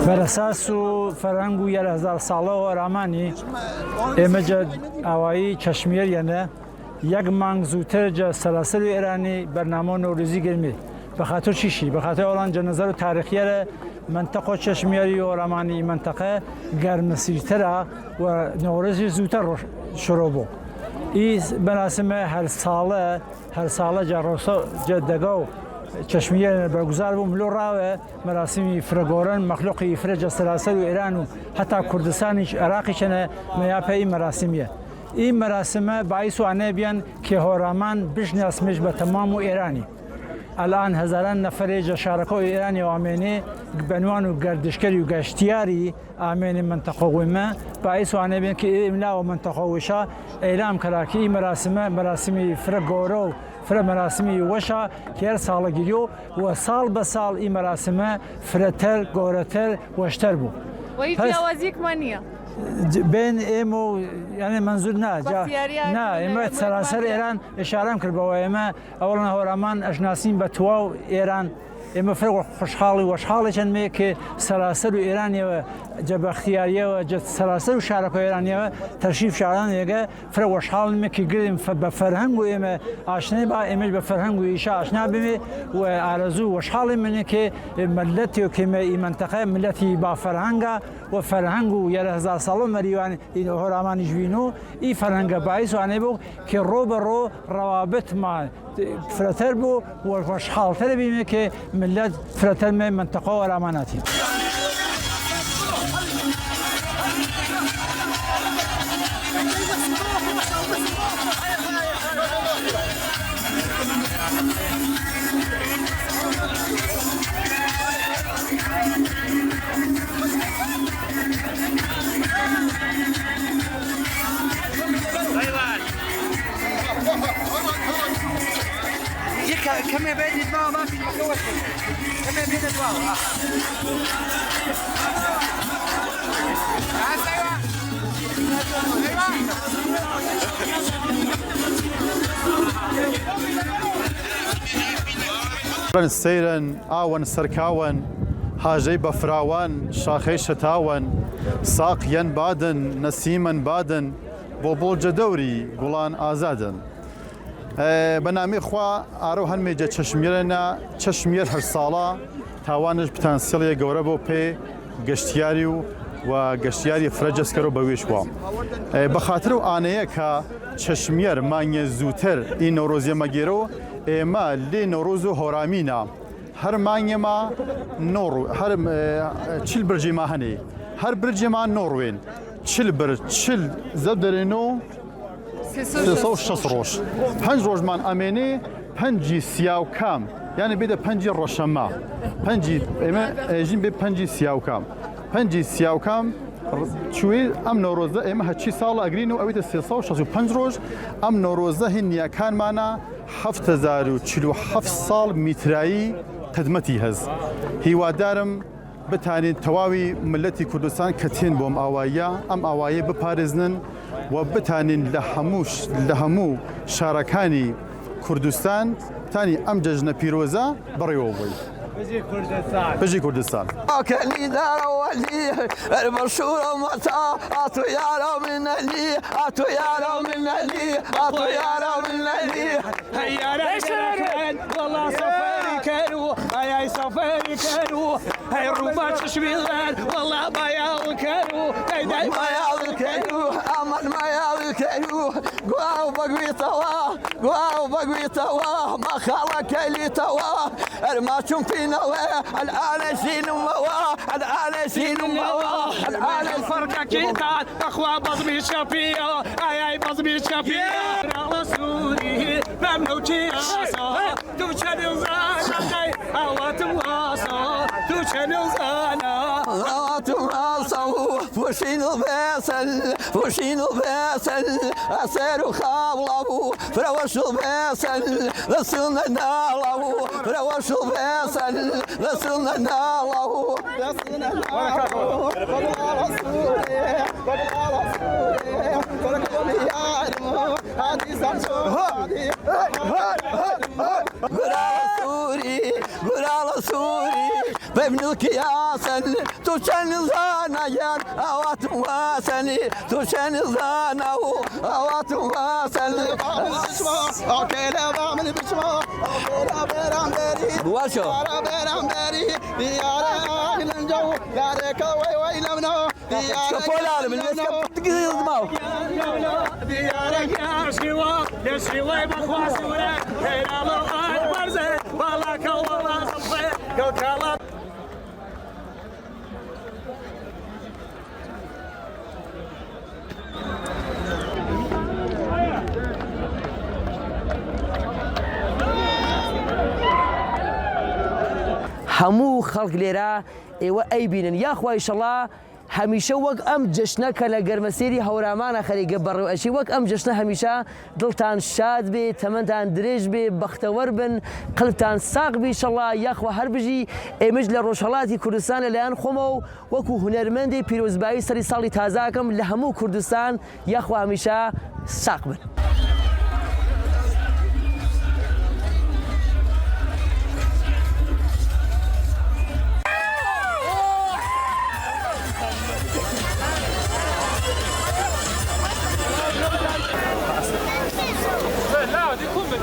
بر اساس فرهنگ و 1000 ساله و رامانی امجد اوایی کشمیر یعنی یک مانگ زودتر جا سلاسل ایرانی برنامه نوروزی گرمی به خاطر چیشی؟ به خاطر اولان جنظر تاریخی منطقه چشمیری و رامانی منطقه گرمسیرتر و نوروزی زودتر شروع بود. این مراسم هر ساله جا دگاو چشمیه برگزار بود ملو راوه مراسمی فرگورن مخلوقی فرج سلاسل و ایران و حتی کردستانیش عراقیشنه میاپه این مراسمیه. این مراسم باعث آنه بیان که هورامان بشناسمش به تمام ایرانی. الان هزاران نفر شارکای ایرانی و آمینی بنوان و گردشگری و گشتیاری آمین منطقه ویمه باعث آنه بیان که املا و منطقه ویشا اعلام کرد که این مراسمی فرگورو مراسمی وشا که هر سال گیریو و سال به سال این مراسم فرتر گورتر وشتر بود. و هیچ جوازی کمانیه؟ بین ایمو یعنی منظور نه ایمو سراسر ایران اشاره کرد با ایمه اولا هورامان اشناسیم به تو ایران اما فرق خوشحالی و خوشحالشن می که سراسر ایرانی و جب اختیاریه و جب سراسر و شارکای ایرانی و تشریف شاران یه فرق خوشحال می که گردیم به فرهنگ و اما آشنای با امش به فرهنگ و ایشا آشنا بمی و آرزو خوشحالی منی که ملتی و که این منطقه ملتی با فرهنگ و فرهنگ و 1000 ساله مریوان این هورامان جوینو این فرهنگ باعث آنه بود که رو به رو روابط ما فراتر بو و خوشحالتر بیم که ملت فراتر من منطقه و راماناتی. كم يبين الدواء ما في مكوش كم يبين الدواء ايوه سيرن آون سركاون هاجي بفراوان شاخي شتاون ساقيا بادن نسيما بادن بوبول جدوري قولان آزادن بنامي خوا آروهن میجه چشمیر هر ساله توانش پتانسیلی گوربو پی گشتیاری و گشتیاری فرجس کرو بویش وام بخاطر آنیه که چشمیر مانگ زودتر این نوروزی مگیرو اما لی نوروزو هورامینا هر مانگ ما نورو هر چل برجی ما هنی هر برجی ما نوروین چل زبدرینو 360 روز 5 روز من امینی 5 سیاو کم یعنی بیده 5 روشما 5 اجین به 5 سیاو کم 5 سیاو کم چوی ام نوروزه اما هچی سال اگرینو اویت 365 روز ام نوروزه هنیا کان معنا 7047 سال میترایی خدمتی هز هیوادارم بتانی تواوی ملتی کردستان کتین بوم آوایا ام آوایی بپارزنن و بتانین لهمو شارکانی کردستان تانی ام ججن پیروزا بریوبی بژی کوردستان أكلي دار ولي المشهور متى أتو يا من لي أتو يا من لي أتو يا من لي هيا رجال والله سفاري كانوا هيا سفاري كانوا هيا الرباط شبيلان والله ما ياكلوا ما ياكلوا أمن ما ياكلوا قواو بقوي توا قواو بقوي توا ما خلق لي توا الماتشم في نوا الآن شين موا الآن شين موا الآن الفرقة كيتان أخوة بصبي شفية هيا بصبي شفية رسولي ممنوكي أصا توشن وزانا أواتم واسا توشن وزانا أواتم واسا فوشين الباسل فوشين الباسل أسير خاولابو فروش الباسل لسلنا نالابو فروش الباسل لسلنا نالابو لسلنا نالابو قرال سوري بابنك يا سن تشن زانا يا اوات واسني تشن زانا اوات واسني اوكيلا بعمل بشما اوكيلا برامبري واشو برامبري ديارا الجو دارك وي لمنا ديارا فلان من تقيض ماو ديارك يا شوا يا شوا بخواس ولا هيا الله اكبر زي والله كولا صفي كوكلا همو خلق ليرا ايوا ايبينن يا اخوة ان شاء الله هميشه وق ام جشنا كلا گرمسيري هورامان خلي قبر اشي وق ام جشنا هميشه دلتان شاد بي تمنتان دريج بي بختور بن قلبتان ساق بي ان شاء الله يا اخوة هربجي مجل روشالاتي كردستان لان خمو وكو هنرمندي بيروزباي سري صالي تازاكم لهمو كردستان يا اخوة هميشه ساق بن لا دي كومبي